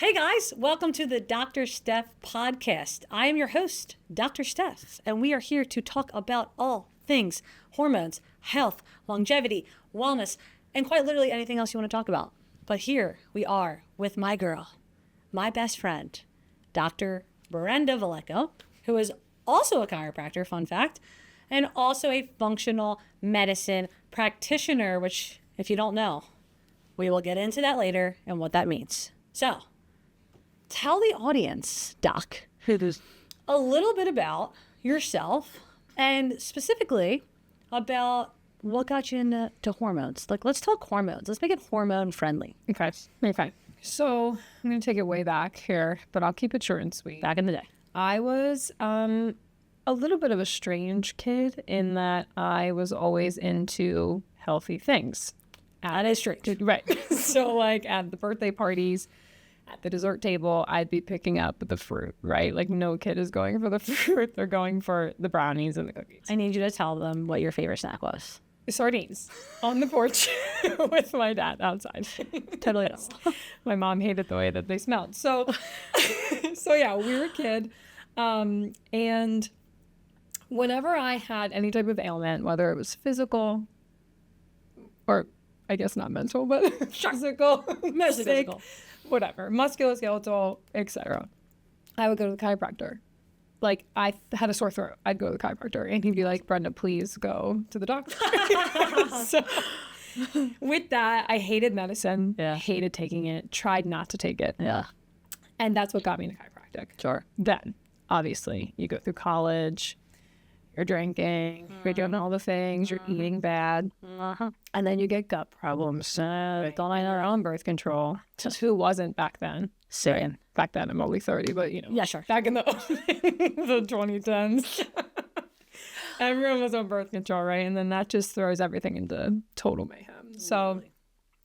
Hey guys, welcome to the Dr. Stef Podcast. I am your host, Dr. Stef, and we are here to talk about all things hormones, health, longevity, wellness, and quite literally anything else you want to talk about. But here we are with my girl, my best friend, Dr. Brenda, who is also a chiropractor, fun fact, and also a functional medicine practitioner, which, if you don't know, we will get into that later and what that means. So, tell the audience, Doc, a little bit about yourself and specifically about what got you into hormones. Like, let's talk hormones. Let's make it hormone friendly. Okay. So I'm going to take it way back here, but I'll keep it short and sweet. Back in the day. I was a little bit of a strange kid in that I was always into healthy things. That is strange. Right. So like at the birthday parties, at the dessert table, I'd be picking up the fruit, right? Like no kid is going for the fruit. They're going for the brownies and the cookies. I need you to tell them what your favorite snack was. Sardines on the porch with my dad outside. Totally. My mom hated the way that they smelled. So yeah, we were a kid. And whenever I had any type of ailment, whether it was physical or I guess not mental, but physical, Mostly physical. Whatever, musculoskeletal, etc., I would go to the chiropractor. Like, I had a sore throat, I'd go to the chiropractor, and he'd be like, Brenda, please go to the doctor. So, with that, I hated medicine, hated taking it, tried not to take it. Yeah. And that's what got me into chiropractic. Sure. Then, obviously, you go through college, you're drinking, you're doing all the things, you're eating bad, and then you get gut problems. Going on our own birth control. Just who wasn't back then? Same. Back then, I'm only 30, but you know. Yeah, sure. Back in the 2010s, everyone was on birth control, right? And then that just throws everything into total mayhem. So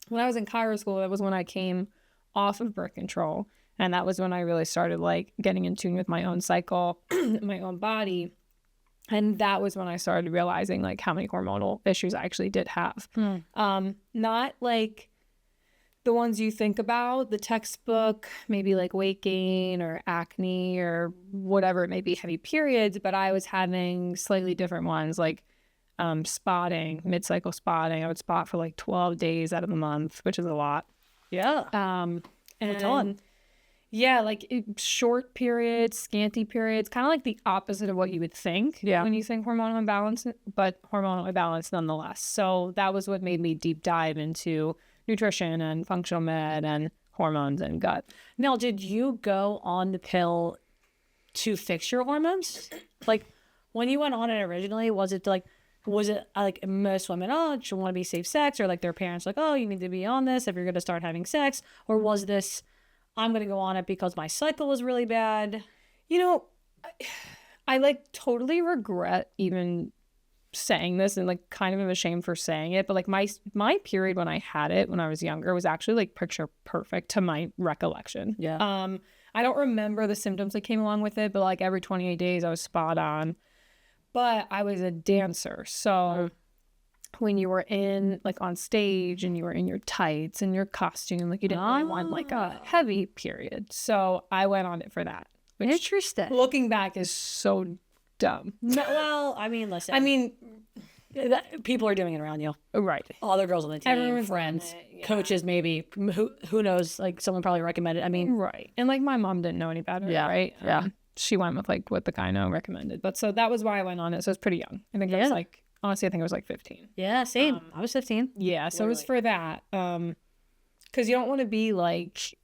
when I was in chiro school, that was when I came off of birth control. And that was when I really started like getting in tune with my own cycle, my own body. And that was when I started realizing like how many hormonal issues I actually did have. Not like the ones you think about, the textbook, maybe like weight gain or acne or whatever it may be, heavy periods, but I was having slightly different ones like spotting, mid-cycle spotting. I would spot for like 12 days out of the month, which is a lot. Yeah. And yeah, like short periods, scanty periods, kind of like the opposite of what you would think when you think hormonal imbalance, but hormonal imbalance nonetheless. So that was what made me deep dive into nutrition and functional med and hormones and gut. Now, did you go on the pill to fix your hormones? Like, when you went on it originally, was it like most women, oh, you want to be safe sex, or like their parents like, oh, you need to be on this if you're going to start having sex, or was this, I'm going to go on it because my cycle was really bad? You know, I like totally regret even saying this and like kind of am ashamed for saying it, but like my period when I had it when I was younger was actually like picture perfect to my recollection. Yeah. I don't remember the symptoms that came along with it, but like every 28 days I was spot on. But I was a dancer, so when you were in like on stage and you were in your tights and your costume, like you didn't really want like a heavy period. So I went on it for that. Which, interesting. Looking back is so dumb. No, well, I mean, listen. People are doing it around you. Right. All the girls on the team, Everyone's friends, coaches, maybe. Who knows? Like someone probably recommended. I mean, right. And like my mom didn't know any better. Yeah. Right. Yeah. She went with like what the gyno recommended. But so that was why I went on it. So it's pretty young. I think I was like, honestly, I think I was like 15. Yeah, same. I was 15. Yeah. So it was for that. Because you don't want to be like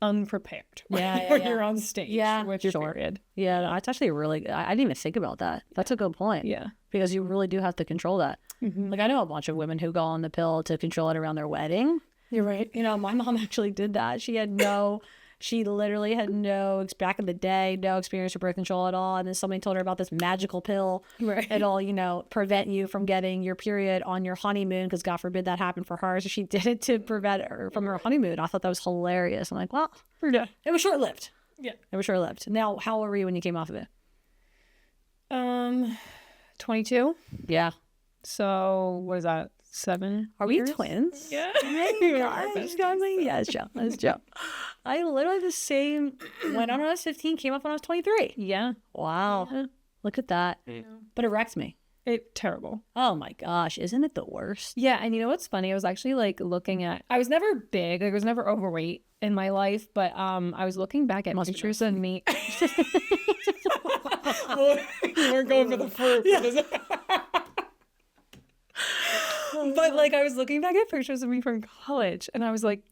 unprepared when you're on stage with your period. Yeah, that's actually really, I didn't even think about that. That's a good point. Yeah. Because you really do have to control that. Like, I know a bunch of women who go on the pill to control it around their wedding. You're right. You know, my mom actually did that. She literally had back in the day, no experience with birth control at all. And then somebody told her about this magical pill. Right. It'll, prevent you from getting your period on your honeymoon, because God forbid that happened for her. So she did it to prevent her from her honeymoon. I thought that was hilarious. I'm like, well, it was short-lived. Yeah. It was short-lived. Now, how old were you when you came off of it? 22. Yeah. So what is that? 7 Are we years? twins? Yeah. Hey, guys, got me? Yeah, it's Joe. It's Joe. I literally the same. Went on when I was 15, came up when I was 23. Yeah. Wow. Yeah. Look at that. Yeah. But it wrecked me. Terrible. Oh my gosh. Isn't it the worst? Yeah, and you know what's funny? I was actually like looking at. I was never big. Like, I was never overweight in my life, but I was looking back at pictures of me. Well, you weren't going for the fruit. Yeah. But like, I was looking back at pictures of me from college, and I was like,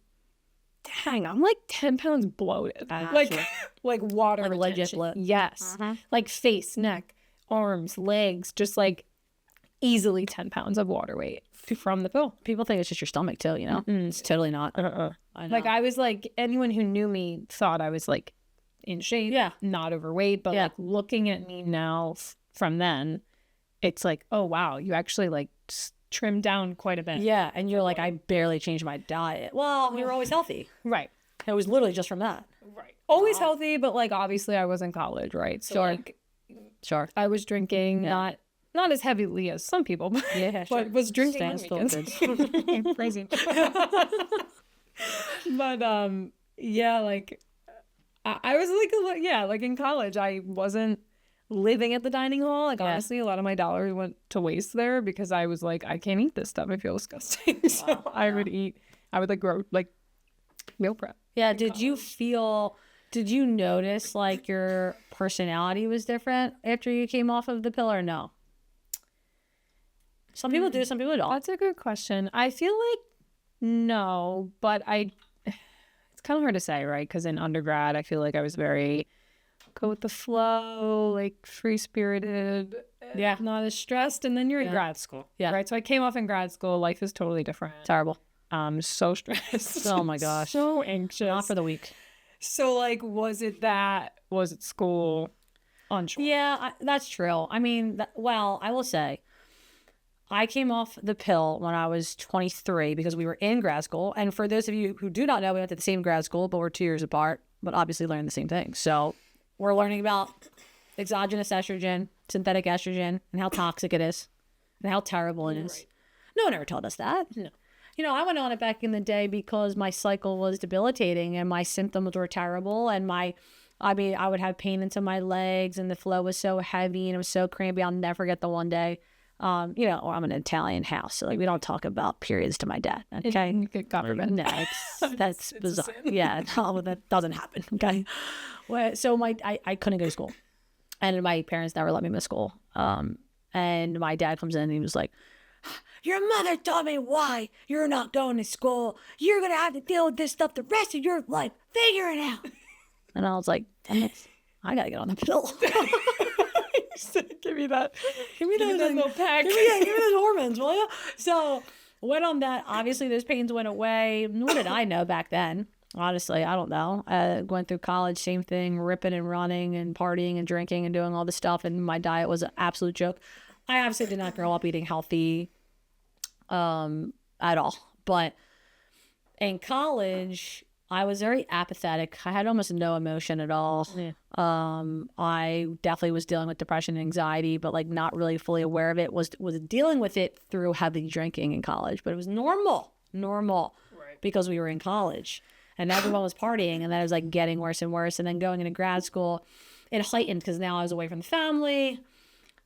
dang, I'm like 10 pounds bloated. Like water Like legit retention. bloat. Yes. Like face, neck, arms, legs, just like easily 10 pounds of water weight from the pill. People think it's just your stomach too, you know? It's totally not. I know. Like, I was like, anyone who knew me thought I was like in shape, not overweight, but like looking at me now from then, it's like, oh wow, you actually like trimmed down quite a bit. Yeah, and you're like, I barely changed my diet. Well, we were always healthy. Right. It was literally just from that. Right. Always healthy, but like obviously I was in college, right? So like, I was drinking not as heavily as some people, but, but was drinking on weekends. Crazy. But yeah, like I was like, like in college, I wasn't living at the dining hall. Like honestly, a lot of my dollars went to waste there because I was like, I can't eat this stuff. I feel disgusting. So I would like grow like meal prep. Yeah. Did you notice like your personality was different after you came off of the pill or no? Some people do, some people don't. That's a good question. I feel like no, but it's kind of hard to say, right? Because in undergrad, I feel like I was very go with the flow, like free-spirited, not as stressed. And then you're in grad school, right? So I came off in grad school. Life is totally different. Terrible. So stressed. Oh my gosh. So anxious. Not for the weak. So like, was it school? Unsure. Yeah, that's true. I mean, I will say, I came off the pill when I was 23 because we were in grad school. And for those of you who do not know, we went to the same grad school, but we're 2 years apart, but obviously learning the same thing. So we're learning about exogenous estrogen, synthetic estrogen, and how toxic it is and how terrible it is. Right. No one ever told us that. No. You know, I went on it back in the day because my cycle was debilitating and my symptoms were terrible. And I would have pain into my legs and the flow was so heavy and it was so crampy. I'll never forget the one day. I'm in an Italian house, so like we don't talk about periods to my dad. Okay, God forbid. No, that's bizarre. Yeah, no, that doesn't happen. Okay, so I couldn't go to school, and my parents never let me miss school. And my dad comes in and he was like, "Your mother told me why you're not going to school. You're gonna have to deal with this stuff the rest of your life. Figure it out." And I was like, "Dang it, I gotta get on the pill." Give me that little pack. Give me those hormones, will you? So went on that. Obviously, those pains went away. What did I know back then? Honestly, I don't know. Went through college, same thing, ripping and running and partying and drinking and doing all this stuff. And my diet was an absolute joke. I obviously did not grow up eating healthy at all. But in college, I was very apathetic. I had almost no emotion at all. Yeah. I definitely was dealing with depression and anxiety, but like not really fully aware of it. Was dealing with it through heavy drinking in college, but it was normal, right, because we were in college and everyone was partying, and then it was like getting worse and worse. And then going into grad school, it heightened because now I was away from the family.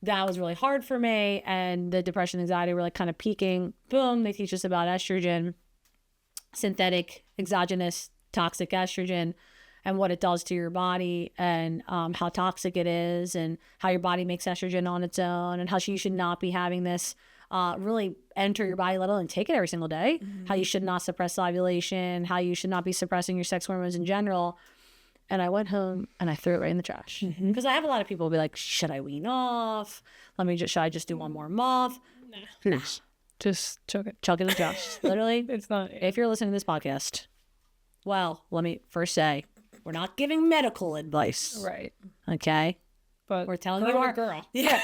That was really hard for me, and the depression and anxiety were like kind of peaking. Boom, they teach us about estrogen, synthetic, exogenous, toxic estrogen, and what it does to your body, and how toxic it is, and how your body makes estrogen on its own, and how you should not be having this really enter your body, let alone take it every single day. Mm-hmm. How you should not suppress ovulation, how you should not be suppressing your sex hormones in general. And I went home and I threw it right in the trash because I have a lot of people who be like, "Should I wean off? Should I just do one more month?" Nah. Just chuck it in the trash. Literally, it's not. If you're listening to this podcast, well, let me first say, we're not giving medical advice. Right. Okay? But we're telling you our girl. Yeah.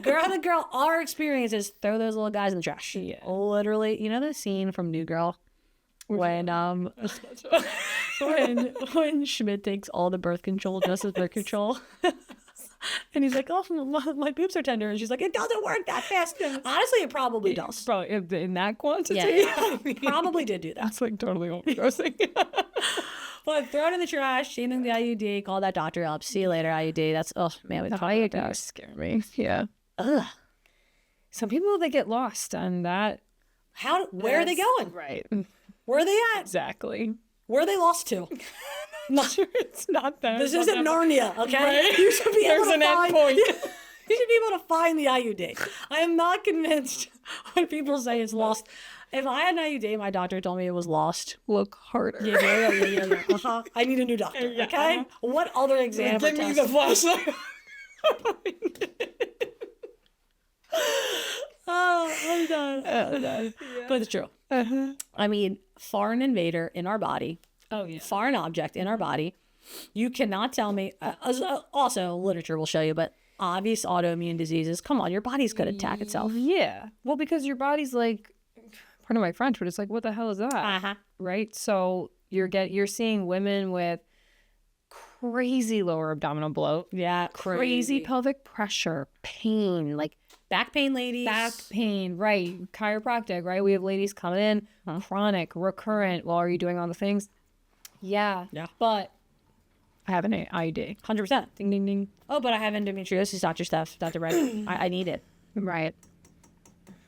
girl, our experiences, throw those little guys in the trash. Yeah. Literally, you know the scene from New Girl when when Schmidt takes all the birth control just as birth control? And he's like, oh, my boobs are tender. And she's like, it doesn't work that fast. Honestly, it probably does. Probably in that quantity. Yeah. Probably did do that. That's like totally overdosing. But throw it in the trash, shaming the IUD, call that doctor up. See you later, IUD. That's, oh, man, with IUD. Scare me. Yeah. Ugh. Some people, they get lost on that. Where are they going? Right. Where are they at? Exactly. Where are they lost to? Not sure it's not them. This isn't Narnia, okay? Right? You should be able There's to an find, end point. You should be able to find the IUD. I am not convinced when people say it's lost. If I had an IUD, my doctor told me it was lost. Look harder. Yeah. Uh-huh. I need a new doctor, okay? What other exam? Give me the flashlight. Oh, I'm done. Yeah. But it's true. Uh-huh. I mean, foreign invader in our body. Oh, yeah. Foreign object in our body. You cannot tell me. Also, literature will show you, but obvious autoimmune diseases. Come on, your body's going to attack itself. Yeah. Well, because your body's like, pardon my French, but it's like, what the hell is that? Uh-huh. Right? So you're seeing women with crazy lower abdominal bloat. Yeah, Crazy pelvic pressure, pain, like back pain, ladies. back pain, right? Chiropractic, right? We have ladies coming in, chronic, recurrent. Well, are you doing all the things? Yeah. But I have an IUD. 100%. Ding, ding, ding. Oh, but I have endometriosis, Dr. Steph, Dr. Brenda. I need it. Right.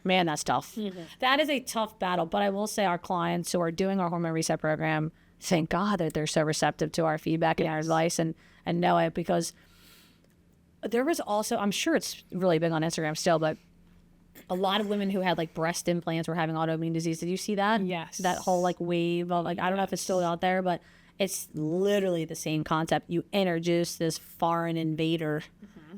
Man, that's tough. That is a tough battle. But I will say our clients who are doing our hormone reset program, thank God that they're so receptive to our feedback and our advice and know it, because there was also, I'm sure it's really big on Instagram still, but a lot of women who had like breast implants were having autoimmune disease. Did you see that? Yes. That whole like wave of like, I don't know if it's still out there, but it's literally the same concept. You introduce this foreign invader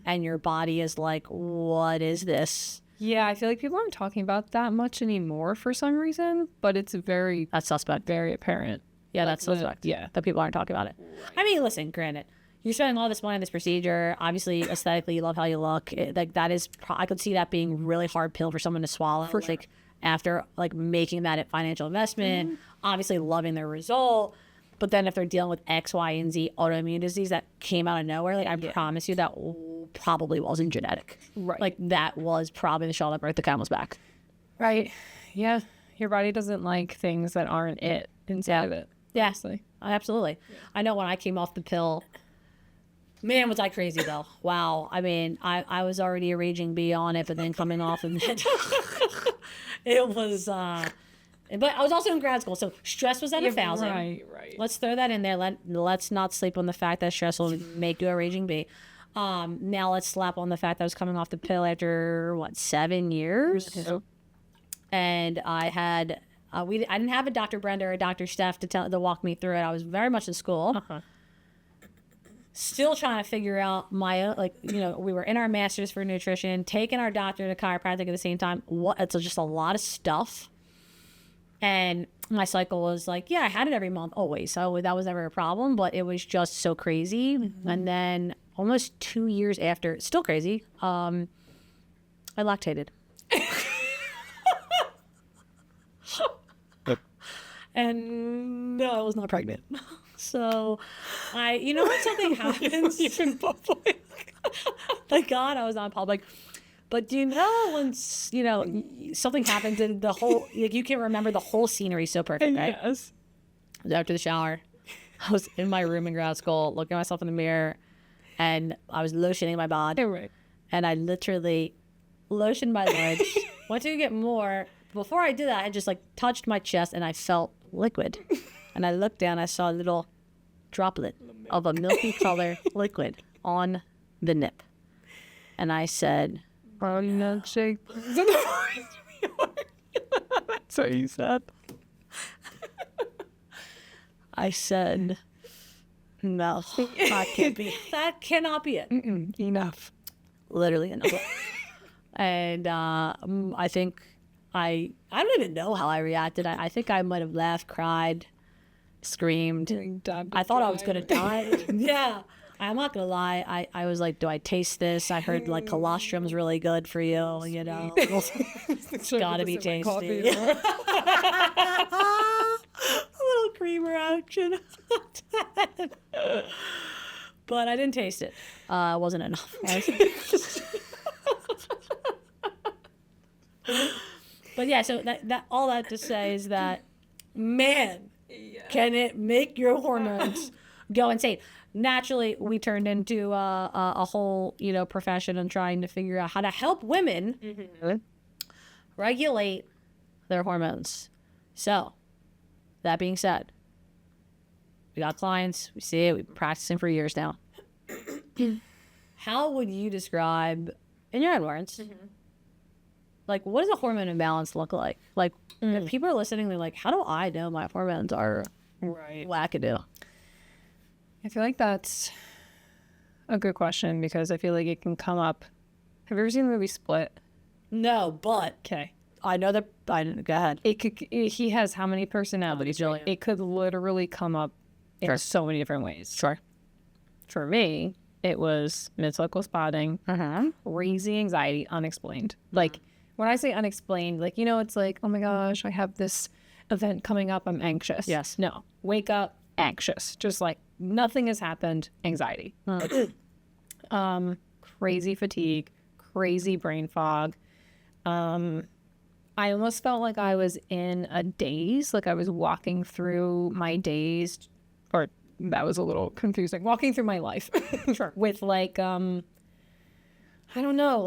and your body is like, what is this? Yeah, I feel like people aren't talking about that much anymore for some reason, but it's That's suspect. very apparent. Yeah, that's suspect. Yeah. That people aren't talking about it. I mean, listen, granted, you're spending all this money on this procedure. Obviously, aesthetically, you love how you look. That is, I could see that being a really hard pill for someone to swallow. For like after like making that a financial investment, obviously loving their result. But then if they're dealing with X, Y, and Z autoimmune disease that came out of nowhere, like I promise you that probably wasn't genetic. Right. Like that was probably the shawl that broke the camel's back. Right. Yeah. Your body doesn't like things that aren't it inside of it. Yeah, Honestly. absolutely. I know when I came off the pill, man, was I crazy though. Wow. I mean, I was already a raging bee on it, but then coming off of it, it was, but I was also in grad school, so stress was at 1,000. Right. Let's throw that in there. Let's not sleep on the fact that stress will make you a raging bee. Now let's slap on the fact that I was coming off the pill after, 7 years? And I had, I didn't have a Dr. Brenda or a Dr. Steph to walk me through it. I was very much in school. Still trying to figure out we were in our master's for nutrition, taking our doctorate to chiropractic at the same time. It's just a lot of stuff. And my cycle was like, yeah, I had it every month always. So that was never a problem, but it was just so crazy. And then almost 2 years after, still crazy, I lactated. And no, I was not pregnant. So when something happens, You've been bubbling. thank God I was not public. But do you know when, something happens and the whole, you can remember the whole scenery so perfect, right? Yes. It was after the shower. I was in my room in grad school, looking at myself in the mirror, and I was lotioning my body. Right. And I literally lotioned my legs. Went to get more. Before I did that, I just touched my chest and I felt liquid. And I looked down, I saw a little droplet of a milky color liquid on the nip. And I said, milkshake. That's what you said. I said, no, that can't be. That cannot be it. Enough. Literally enough. And I think I don't even know how I reacted. I think I might have laughed, cried, screamed. I thought I was going to die. Yeah. I'm not going to lie. I was like, do I taste this? I heard colostrum's really good for you, It's got to be tasty. A little creamer action. but I didn't taste it. It wasn't enough. But yeah, so that all that to say is that, man, can it make your hormones go insane? Naturally, we turned into a whole, profession and trying to figure out how to help women regulate their hormones. So, that being said, we got clients, we see it, we've been practicing for years now. How would you describe, in your own words, like, what does a hormone imbalance look like? Like, if people are listening, they're like, how do I know my hormones are wackadoo? I feel like that's a good question because I feel like it can come up. Have you ever seen the movie Split? No, but Okay. I know that. Go ahead. He has how many personalities? It could literally come up in so many different ways. Sure. For me, it was mid-cycle spotting, crazy anxiety, unexplained. Like, when I say unexplained, like, it's like, oh my gosh, I have this event coming up, I'm anxious. Yes. No. Wake up, anxious. Just like nothing has happened, anxiety. Crazy fatigue, crazy brain fog. I almost felt like I was in a daze, like I was walking through my days, or that was a little confusing, walking through my life with like, I don't know,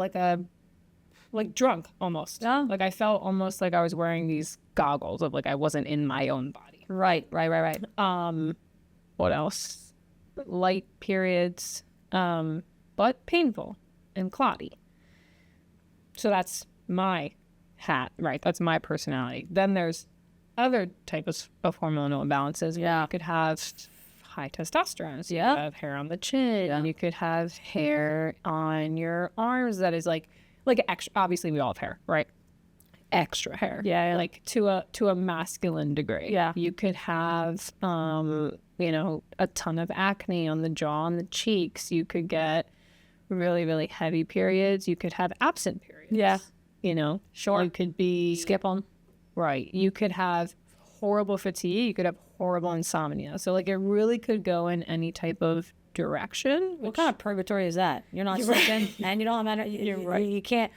like drunk almost. Yeah. Like I felt almost like I was wearing these goggles of like I wasn't in my own body. Right. What else? Light periods, but painful and clotty. So that's my hat, right? That's my personality. Then there's other types of hormonal imbalances. Yeah. You could have high testosterone. So Yeah. You could have hair on the chin. Yeah. You could have hair on your arms that is like extra. Obviously, we all have hair, right? Extra hair. Yeah. Like to a masculine degree. Yeah. You could have, a ton of acne on the jaw and the cheeks. You could get really, really heavy periods. You could have absent periods. Yeah. Sure. You could be Skip on. right. You could have horrible fatigue. You could have horrible insomnia. So like it really could go in any type of direction. What kind of purgatory is that? You're not sleeping, and you don't have energy. You're right. You can't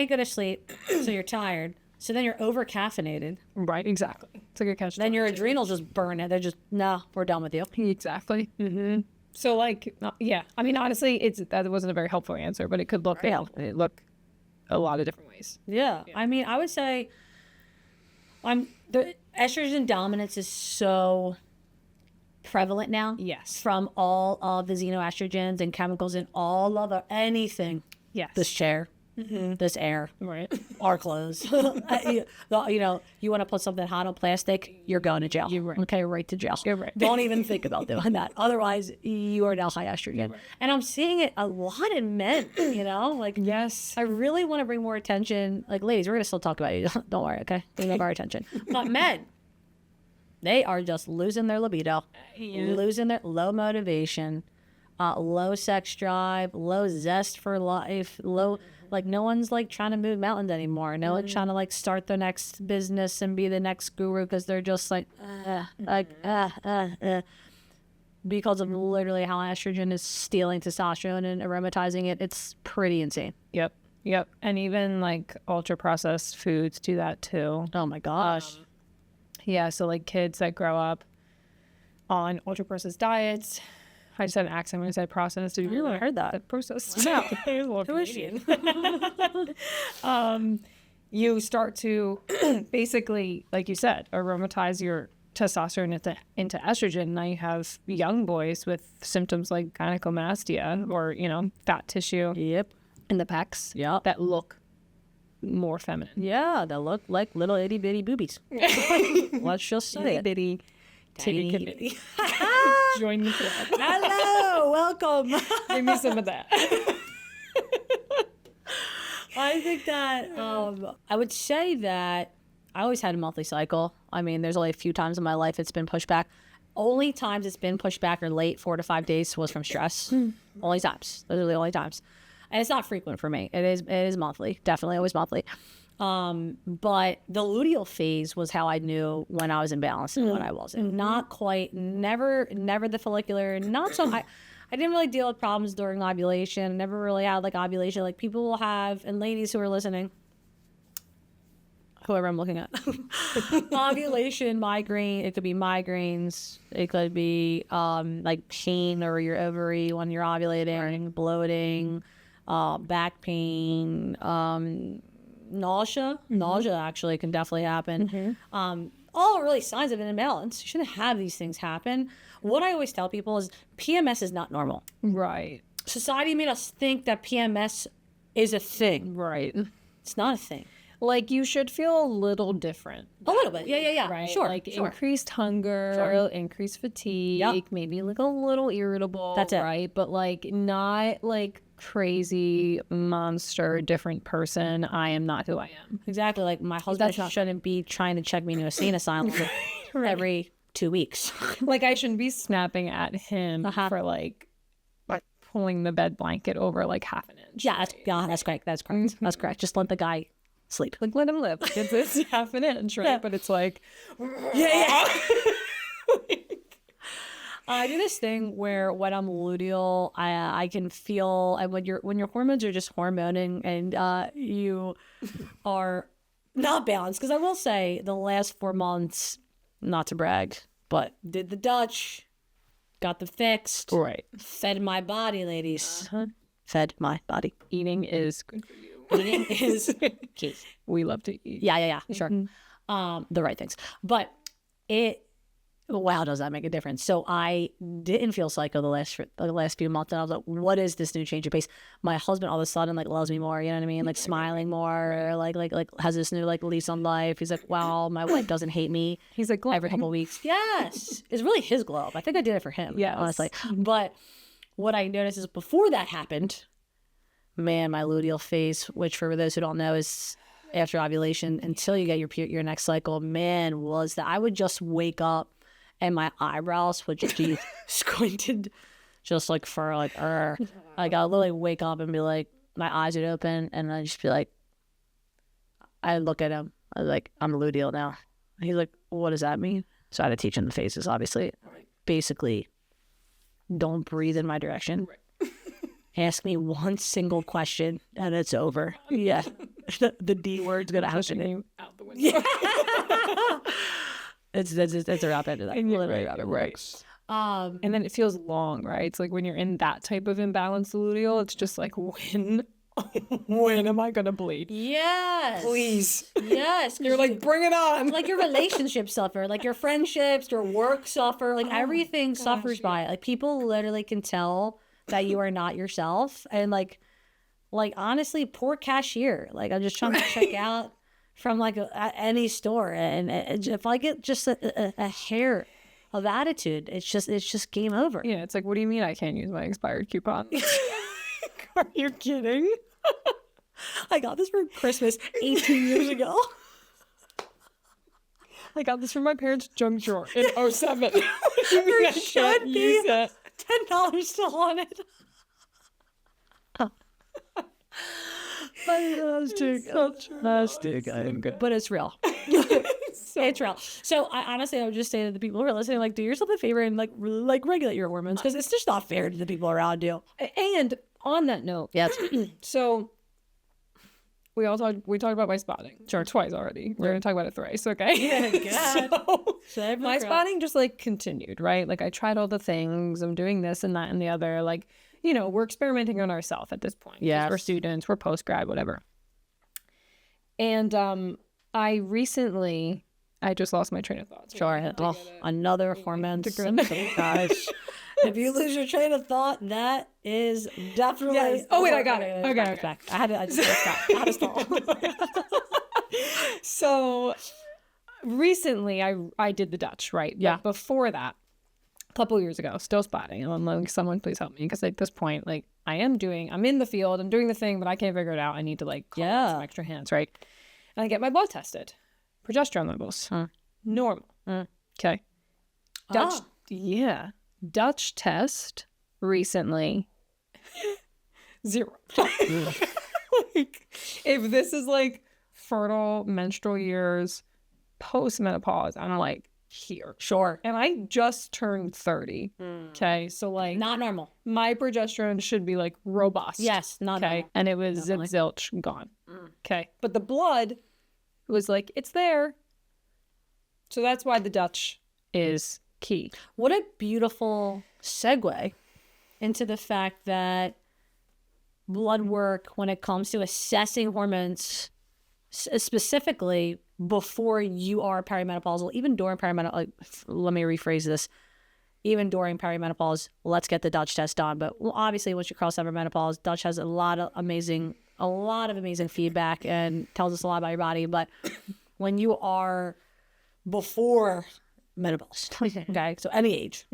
go to sleep, so you're tired. So then you're over caffeinated. Right. Exactly. It's a good catch. Then your adrenals just burn it. They're just we're done with you. Exactly. Mm-hmm. So like, yeah. I mean, honestly, that wasn't a very helpful answer, but it could look a lot of different ways. Yeah. I mean, I would say the estrogen dominance is so prevalent now. Yes. From all of the xenoestrogens and chemicals and all other anything. Yes. This chair, this air, Right. our clothes. You want to put something hot on plastic, you're going to jail. You're right. Okay, right to jail. You're right. Don't even think about doing that. Otherwise, you are now high estrogen. Right. And I'm seeing it a lot in men, like, Yes. I really want to bring more attention. Like, ladies, we're going to still talk about you. Don't worry, okay? We have our attention. But men, they are just losing their libido, losing their low motivation, low sex drive, low zest for life, like no one's like trying to move mountains anymore. No one's trying to like start their next business and be the next guru because they're just like, because of literally how estrogen is stealing testosterone and aromatizing it. It's pretty insane. Yep. And even like ultra processed foods do that too. Oh my gosh. Yeah. So like kids that grow up on ultra processed diets. I just had an accent when I said processed. Have you really heard that? Processed. No. Who is she? You start to basically, like you said, aromatize your testosterone into estrogen. Now you have young boys with symptoms like gynecomastia or, fat tissue in the pecs that look more feminine. Yeah, they look like little itty bitty boobies. Let's just say it. Bitty titty committee. Join the club. Hello, welcome. Give me some of that. I think that I would say that I always had a monthly cycle. I mean, there's only a few times in my life it's been pushed back. Only times it's been pushed back or late 4 to 5 days was from stress. Only times. Those are the only times. And it's not frequent for me. It is monthly. Definitely always monthly. But the luteal phase was how I knew when I was imbalanced and when I wasn't. Not quite. Never the follicular. Not so. I didn't really deal with problems during ovulation. Never really had like ovulation. Like people will have, and ladies who are listening, whoever I'm looking at, ovulation, migraine. It could be migraines. It could be like pain or your ovary when you're ovulating, bloating, back pain, nausea. Nausea actually can definitely happen. All really signs of an imbalance. You shouldn't have these things happen. What I always tell people is PMS is not normal. Right. Society made us think that PMS is a thing. Right. It's not a thing. Like, you should feel a little different. A little bit. Yeah. Right? Sure. Like, increased hunger, increased fatigue, maybe like a little irritable. That's it. Right? But, like, not like crazy monster different person. I am not who I am. Exactly. Like, my husband shouldn't be trying to check me into a sane asylum every 2 weeks. Like, I shouldn't be snapping at him for, like, pulling the bed blanket over, like, half an inch. Yeah, that's correct. That's correct. That's correct. Just let the guy sleep. Like, let him live. It's half an inch, right? Yeah. But it's like, yeah. I do this thing where when I'm luteal, I can feel, and when your hormones are just hormoning and you are not balanced. Because I will say the last 4 months, not to brag, but did the Dutch, got them fixed, right. fed my body, ladies. Fed my body. Eating is good for you. Eating is key. We love to eat. Yeah, sure. The right things. But does that make a difference? So I didn't feel psycho the last few months, and I was like, what is this new change of pace? My husband all of a sudden like loves me more, you know what I mean? Like smiling more, or like has this new like lease on life. He's like, wow, my wife doesn't hate me. He's like, every couple of weeks. Yes. It's really his glow up. I think I did it for him, honestly. But what I noticed is before that happened, man, my luteal phase, which for those who don't know is after ovulation until you get your next cycle, man, was that I would just wake up and my eyebrows would just be squinted, just like for like, like I'll literally wake up and be like, my eyes would open and I'd just be like, I look at him, I was like, I'm luteal now. And he's like, what does that mean? So I had to teach him the phases, obviously. Basically, don't breathe in my direction. Ask me one single question and it's over. Yeah. The D word's going to happen. Out the window. Yeah. It's a wrap into that. Literally wrap it. Right. And then it feels long, right? It's like when you're in that type of imbalance luteal, it's just like, when am I going to bleed? Yes. Please. Yes. You're like, bring it on. Like your relationships suffer, like your friendships, your work suffer, like everything suffers by it. Like people literally can tell that you are not yourself. And like honestly, poor cashier. Like I'm just trying to check out from like any store, and if I get just a hair of attitude, it's just game over. Yeah, it's like, what do you mean I can't use my expired coupon? Are you kidding? I got this for Christmas 18 years ago. I got this from my parents' junk drawer in 07. There should be $10 still on it. That's too good. I am good. But it's real. It's real. So I honestly, I would just say to the people who are listening, like, do yourself a favor and like regulate your hormones, because it's just not fair to the people around you. And on that note, so we talked about my spotting. Sure, twice already. We're gonna talk about it thrice, okay? Yeah, so my spotting just like continued, right? Like I tried all the things. I'm doing this and that and the other. Like, you know, we're experimenting on ourselves at this point. Yeah, we're students, we're post grad, whatever. And I just lost my train of thought. Sure, another hormone symptom, guys. If you lose your train of thought, that is definitely. Yes. Oh wait, I got it. Okay. Back. I had to stop. So recently, I did the Dutch, right? Yeah. But before that, a couple years ago, still spotting, and I'm like, someone please help me, because at this point, like I'm in the field, I'm doing the thing, but I can't figure it out. I need to like call in some extra hands, right? And I get my blood tested, progesterone levels, normal. Okay. Dutch, Dutch test recently, 0. Like, if this is like fertile menstrual years, post menopause, I'm like, here. Sure. And I just turned 30. Okay. So like Not normal. my progesterone should be like robust. Yes, not Okay. normal. And it was zip zilch gone. Okay. But the blood was like, it's there. So that's why the Dutch is key. What a beautiful segue into the fact that blood work, when it comes to assessing hormones, specifically before you are perimenopausal, even during perimenopause, let me rephrase this, even during perimenopause, let's get the Dutch test done. But obviously, once you cross over menopause, Dutch has a lot of amazing feedback and tells us a lot about your body. But when you are before menopause, okay, so any age,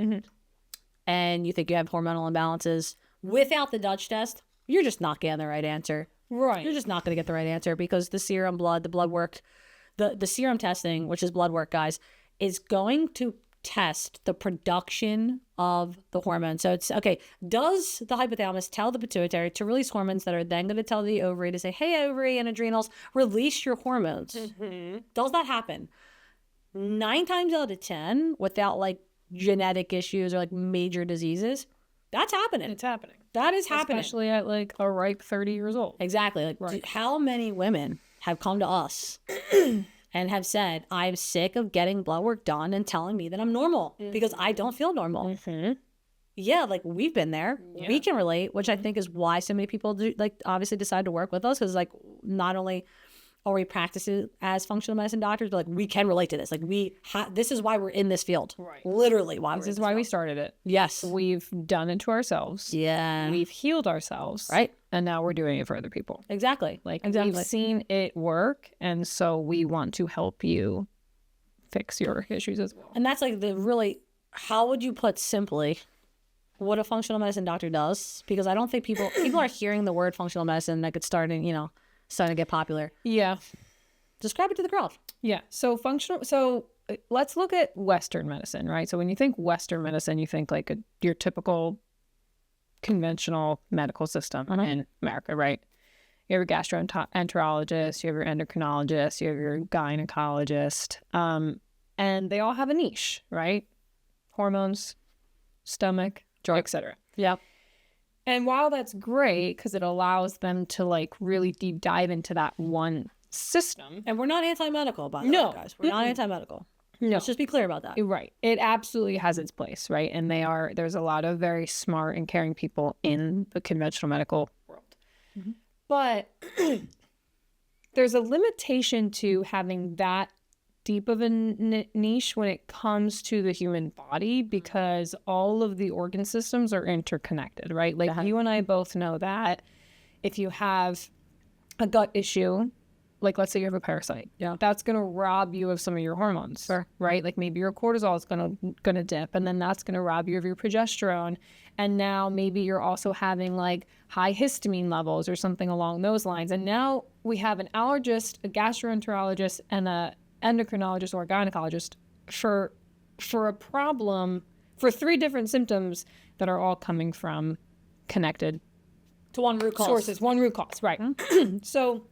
and you think you have hormonal imbalances without the Dutch test, you're just not getting the right answer. Right. You're just not going to get the right answer because the serum blood, the blood work, the serum testing, which is blood work, guys, is going to test the production of the hormone. So it's, okay, does the hypothalamus tell the pituitary to release hormones that are then going to tell the ovary to say, hey, ovary and adrenals, release your hormones? Does that happen? 9 times out of 10, without like genetic issues or like major diseases, that's happening. It's happening. That is happening. Especially at like a ripe 30 years old. Exactly. Like, Right. how many women have come to us and have said, I'm sick of getting blood work done and telling me that I'm normal because I don't feel normal. Yeah, like we've been there. Yeah. We can relate, which I think is why so many people do, like, obviously decide to work with us, because like not only are we practicing as functional medicine doctors, but like we can relate to this. Like this is why we're in this field. Right. Literally why This is why we started it. Yes. We've done it to ourselves. Yeah. We've healed ourselves. Right. And now we're doing it for other people. Exactly. Like exactly. we've seen it work. And so we want to help you fix your issues as well. And that's like the really, how would you put simply what a functional medicine doctor does? Because I don't think people are hearing the word functional medicine like it's starting to get popular. Yeah. Describe it to the crowd. Yeah. So let's look at Western medicine, right? So when you think Western medicine, you think like your typical conventional medical system in America, right? You have your gastroenterologist, you have your endocrinologist, you have your gynecologist, and they all have a niche, right? Hormones, stomach, etc. Yeah. And while that's great because it allows them to like really deep dive into that one system. And we're not anti-medical, by the way, guys. We're not anti-medical. No. Let's just be clear about that. Right. It absolutely has its place, right? And there's a lot of very smart and caring people in the conventional medical world. But there's a limitation to having that deep of a niche when it comes to the human body, because all of the organ systems are interconnected, right? Like you and I both know that if you have a gut issue, like let's say you have a parasite, that's going to rob you of some of your hormones, right? Like maybe your cortisol is going to dip, and then that's going to rob you of your progesterone. And now maybe you're also having like high histamine levels or something along those lines. And now we have an allergist, a gastroenterologist, and a endocrinologist or gynecologist for a problem, for 3 different symptoms that are all coming from connected To one root cause. sources, one root cause, right? So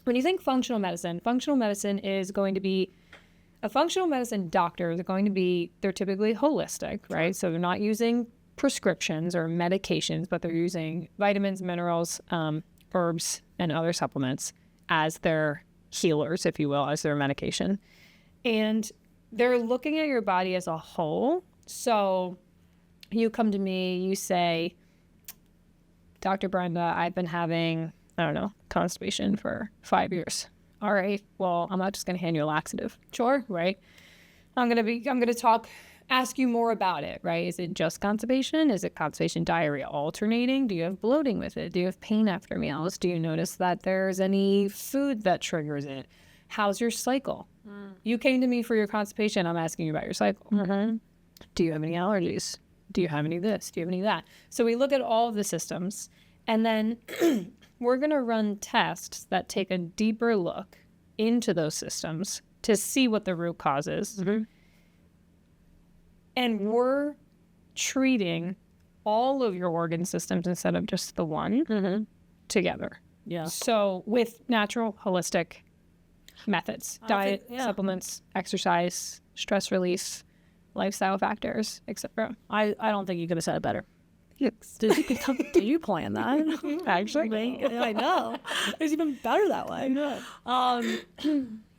when you think functional medicine is going to be a functional medicine doctor. They're typically holistic, right? So they're not using prescriptions or medications, but they're using vitamins, minerals, herbs, and other supplements as their healers, if you will, as their medication. And they're looking at your body as a whole. So you come to me, you say, Dr. Brenda, I've been having, constipation for 5 years. All right, well, I'm not just going to hand you a laxative. Sure, right? I'm going to ask you more about it, right? Is it just constipation? Is it constipation diarrhea alternating? Do you have bloating with it? Do you have pain after meals? Do you notice that there's any food that triggers it? How's your cycle? You came to me for your constipation. I'm asking you about your cycle. Do you have any allergies? Do you have any of this? Do you have any of that? So we look at all of the systems, and then we're going to run tests that take a deeper look into those systems to see what the root cause is. And we're treating all of your organ systems instead of just the one together. Yeah. So with natural, holistic methods, diet, supplements, exercise, stress relief, lifestyle factors, etc. I don't think you could have said it better. Yes. Did you plan that? Actually, I know. It's even better that way.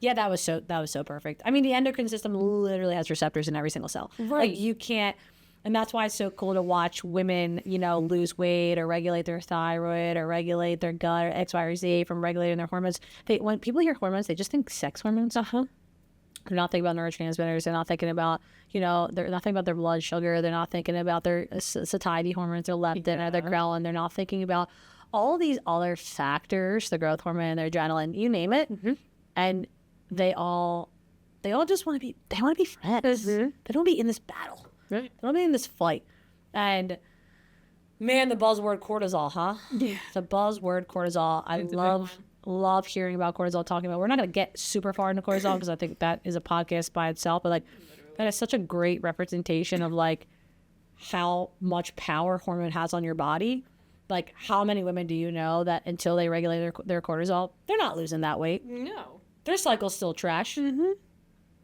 Yeah, that was so perfect. I mean, the endocrine system literally has receptors in every single cell. Right. Like you can't, and that's why it's so cool to watch women, you know, lose weight or regulate their thyroid or regulate their gut or X, Y, or Z from regulating their hormones. When people hear hormones, they just think sex hormones. They're not thinking about neurotransmitters. They're not thinking about, you know, they're not thinking about their blood sugar. They're not thinking about their satiety hormones, their leptin or their ghrelin. They're not thinking about all these other factors, the growth hormone, their adrenaline, you name it. And they all just want to be friends. They don't want to be in this battle. Right. They don't want to be in this fight. And man, the buzzword cortisol, huh? Yeah. The buzzword cortisol. I love hearing about cortisol, talking about. We're not going to get super far into cortisol because I think that is a podcast by itself. But like, that is such a great representation of like how much power hormone has on your body. Like, how many women do you know that until they regulate their cortisol, they're not losing that weight? No. Their cycle's still trash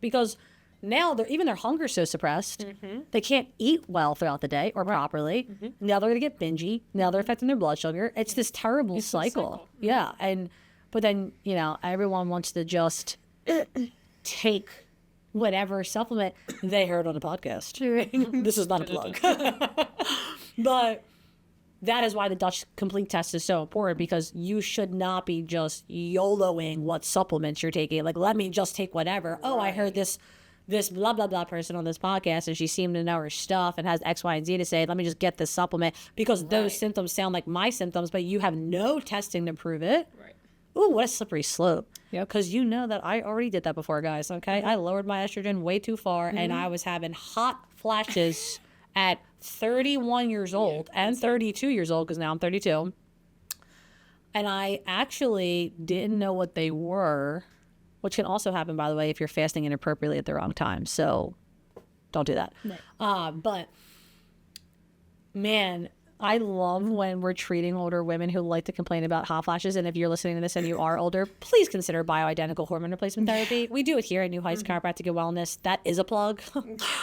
because now even their hunger's so suppressed. They can't eat well throughout the day or properly. Now they're going to get bingy. Now they're affecting their blood sugar. It's this terrible cycle. Yeah. But then, you know, everyone wants to just take whatever supplement they heard on the podcast. This is not a plug. But that is why the Dutch complete test is so important, because you should not be just YOLOing what supplements you're taking. Like, let me just take whatever. Right. Oh, I heard this blah, blah, blah person on this podcast and she seemed to know her stuff and has X, Y, and Z to say, let me just get this supplement because those symptoms sound like my symptoms, but you have no testing to prove it. Right. Ooh, what a slippery slope. Yeah, because you know that I already did that before, guys, okay? I lowered my estrogen way too far and I was having hot flashes at 31 years old and 32 years old, because now I'm 32. And I actually didn't know what they were, which can also happen, by the way, if you're fasting inappropriately at the wrong time. So don't do that. Right. But, man, I love when we're treating older women who like to complain about hot flashes. And if you're listening to this and you are older, please consider bioidentical hormone replacement therapy. We do it here at New Heights Chiropractic and Wellness. That is a plug.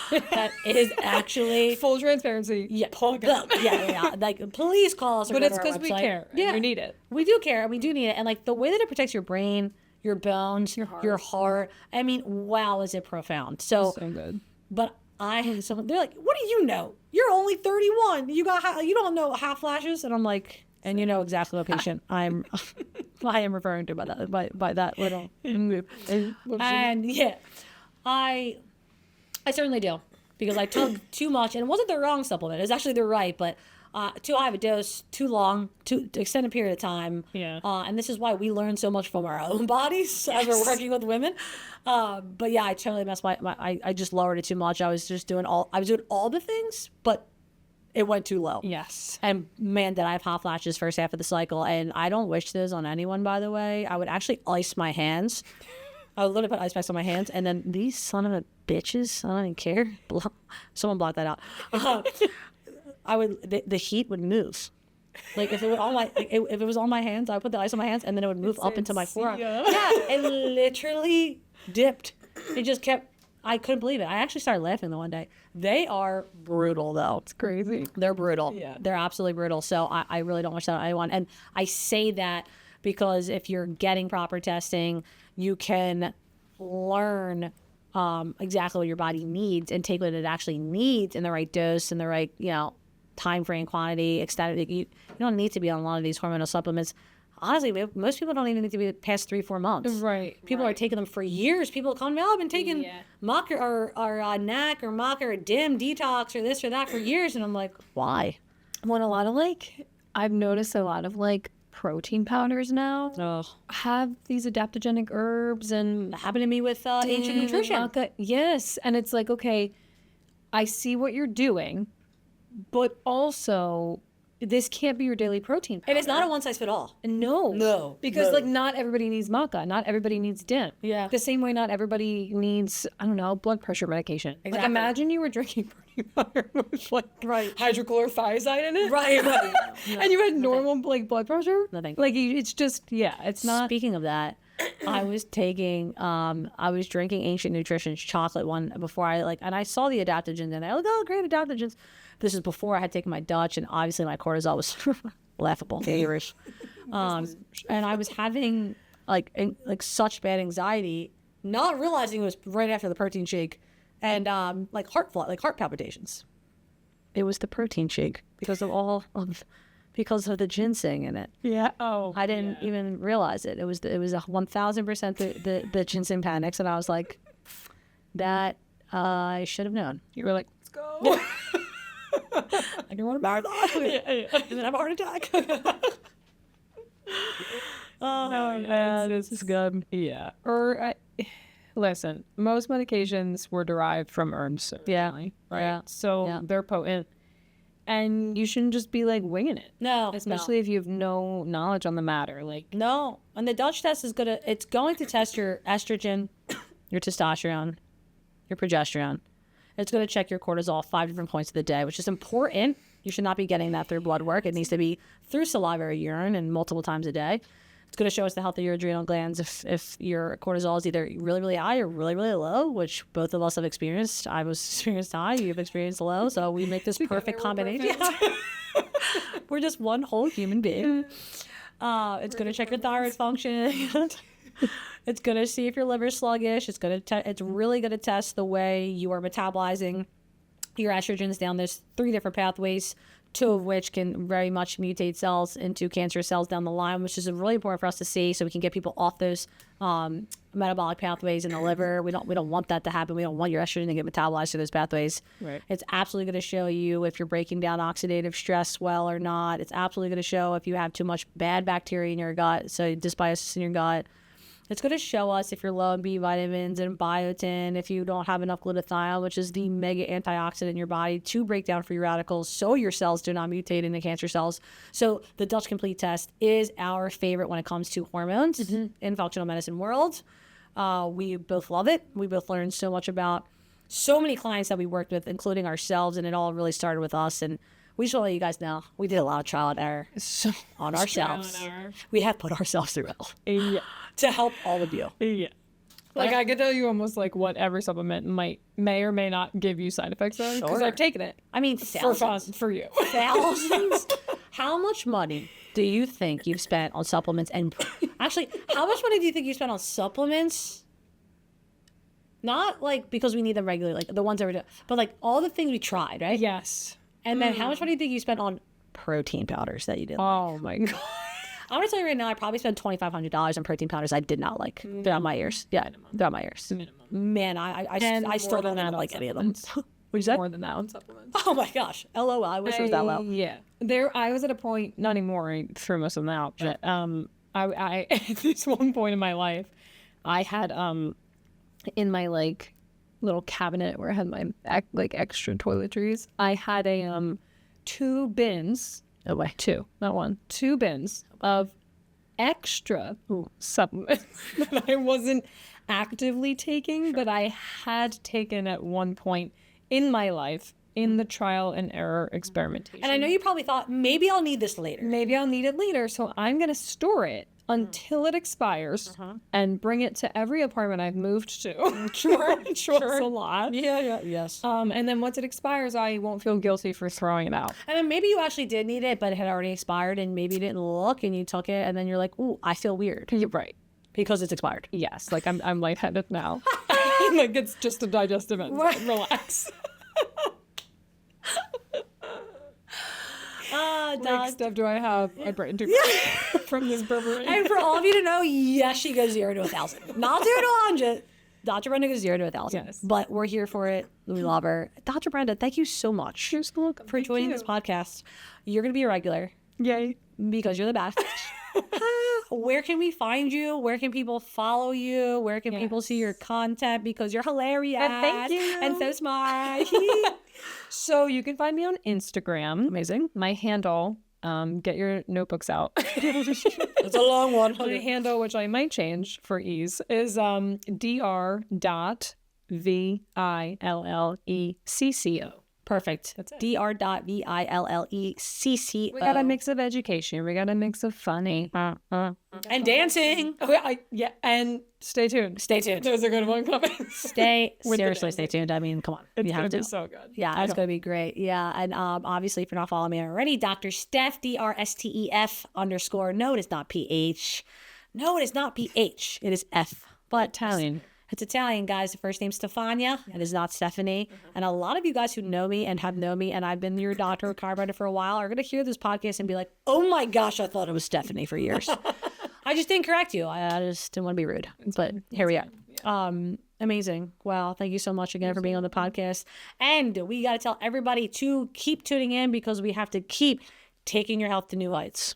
That is actually full transparency. Yeah, plug. Yeah. Like, please call us. But it's because we care. Yeah, we need it. We do care, and we do need it. And like the way that it protects your brain, your bones, your heart. I mean, wow, is it profound? So good. But I had someone. They're like, "What do you know? You're only 31. You don't know hot flashes." And I'm like, and you know exactly what patient I am referring to by that little. And yeah, I certainly do, because I took too much, and it wasn't the wrong supplement. It was actually the right, but too high of a dose, too long, too extended period of time. Yeah. And this is why we learn so much from our own bodies as we're working with women. But yeah, I totally messed I just lowered it too much. I was doing all the things, but it went too low. Yes. And man, did I have hot flashes first half of the cycle. And I don't wish this on anyone, by the way. I would actually ice my hands. I would literally put ice packs on my hands, and then these son of a bitches, I don't even care. Someone block that out. The heat would move. Like if it was on if it was on my hands, I would put the ice on my hands, and then it would move up into my forearm. Yeah, it literally dipped. It just kept. I couldn't believe it. I actually started laughing the one day. They are brutal, though. It's crazy. They're brutal. Yeah, they're absolutely brutal. So I really don't wish that on anyone. And I say that because if you're getting proper testing, you can learn exactly what your body needs and take what it actually needs in the right dose and the right, time frame, quantity, extended. You don't need to be on a lot of these hormonal supplements. Honestly, most people don't even need to be past 3-4 months. Right. People are taking them for years. People come, I've been taking Maca or NAC or Maca or DIM detox or this or that for years, and I'm like, why? I've noticed a lot of protein powders now have these adaptogenic herbs, and that happened to me with ancient nutrition. Maca. Yes, and it's like, okay, I see what you're doing, but also this can't be your daily protein powder. And it's not a one-size-fits-all. No. Because not everybody needs maca. Not everybody needs DIM. Yeah. The same way not everybody needs, blood pressure medication. Exactly. Imagine you were drinking protein powder with hydrochlorothiazide in it. Right. And you had normal blood pressure. Nothing. It's just, it's not. Speaking of that, I was taking, I was drinking Ancient Nutrition's chocolate one before and I saw the adaptogens and I was like, oh, great adaptogens. This is before I had taken my Dutch, and obviously my cortisol was laughable, Irish. And I was having such bad anxiety, not realizing it was right after the protein shake, and heart palpitations. It was the protein shake because of the ginseng in it. Yeah. Oh, I didn't even realize it. It was 1,000% the ginseng panics, and I was like, that I should have known. You were like, let's go. I can run a marathon, and then have a heart attack. Oh, yeah, this is good. Yeah. Listen, most medications were derived from herbs. Right? Yeah. So they're potent. And you shouldn't just be winging it. No. Especially if you have no knowledge on the matter. No. And the Dutch test is it's going to test your estrogen, your testosterone, your progesterone. It's going to check your cortisol 5 different points of the day, which is important. You should not be getting that through blood work. It needs to be through saliva or urine and multiple times a day. It's going to show us the health of your adrenal glands if your cortisol is either really, really high or really, really low, which both of us have experienced. I was experienced high. You've experienced low. So we make this perfect combination. We're just one whole human being. It's going to check your thyroid function. It's going to see if your liver's sluggish. It's really going to test the way you are metabolizing your estrogens down. There's 3 different pathways, 2 of which can very much mutate cells into cancerous cells down the line, which is really important for us to see so we can get people off those metabolic pathways in the liver. We don't want that to happen. We don't want your estrogen to get metabolized through those pathways. Right. It's absolutely going to show you if you're breaking down oxidative stress well or not. It's absolutely going to show if you have too much bad bacteria in your gut, so dysbiosis in your gut. It's going to show us if you're low in B vitamins and biotin, if you don't have enough glutathione, which is the mega antioxidant in your body to break down free radicals so your cells do not mutate into cancer cells. So the Dutch Complete Test is our favorite when it comes to hormones in functional medicine world. We both love it. We both learned so much about so many clients that we worked with, including ourselves, and it all really started with us. And we just want to let you guys know we did a lot of trial and error on ourselves. We have put ourselves through hell. Yeah. To help all of you. Yeah. I could tell you almost what every supplement may or may not give you side effects on, because I've taken it. I mean, thousands. For you. Thousands. How much money do you think you've spent on supplements? And actually, how much money do you think you spent on supplements? Not because we need them regularly, the ones that we're doing, but all the things we tried, right? Yes. And then how much money do you think you spent on protein powders that you did? Oh my God. I'm going to tell you right now, I probably spent $2,500 on protein powders I did not like throughout my ears. Yeah, throughout my ears. Minimum. Man, I still don't like any of them. What'd you say? More than that on supplements. Oh my gosh. LOL. I wish it was that low. Yeah. I was at a point, not anymore, I threw most of them out, but I at this one point in my life, I had in my little cabinet where I had my extra toiletries, I had a 2 bins. Oh wait, 2, not 1. 2 bins of extra supplements that I wasn't actively taking, but I had taken at one point in my life in the trial and error experimentation. And I know you probably thought, maybe I'll need this later. Maybe I'll need it later, so I'm going to store it until it expires and bring it to every apartment I've moved to. Sure. It's a lot. Yes. And then once it expires, I won't feel guilty for throwing it out. And then maybe you actually did need it, but it had already expired, and maybe you didn't look, and you took it, and then you're like, ooh, I feel weird. You're right. Because it's expired. Yes, I'm lightheaded now. It's just a digestive enzyme. Relax. Next step, do I have a brain tumor from this berberine? And for all of you to know, yes, she goes 0 to 1,000. Not 0 to 100. Dr. Brenda goes 0 to 1,000. Yes. But we're here for it. We love her. Dr. Brenda, thank you so much for joining this podcast. You're going to be a regular. Yay. Because you're the best. Where can we find you? Where can people follow you? Where can people see your content? Because you're hilarious. Thank you. And so smart. So you can find me on Instagram. Amazing. My handle, get your notebooks out. It's a long one. My handle, which I might change for ease, is dr.villecco. Perfect. That's it. Dr.Villecco. We got a mix of education. We got a mix of funny. And dancing. Yeah, and stay tuned. Stay tuned. There's a good one coming. Seriously, stay tuned. I mean, come on. It's you have gonna to. be so good. Yeah, it's going to be great. Yeah. And obviously, if you're not following me already, Dr. Stef, DRSTEF_. No, it is not PH. No, it is not PH. It is F. But Italian. It's Italian, guys. The first name's Stefania. It is not Stephanie. And a lot of you guys who know me and have known me, and I've been your doctor or chiropractor for a while, are going to hear this podcast and be like, oh my gosh, I thought it was Stephanie for years. I just didn't correct you. I just didn't want to be rude. But here we are. Amazing. Well, thank you so much again for being on the podcast. And we got to tell everybody to keep tuning in because we have to keep taking your health to new heights.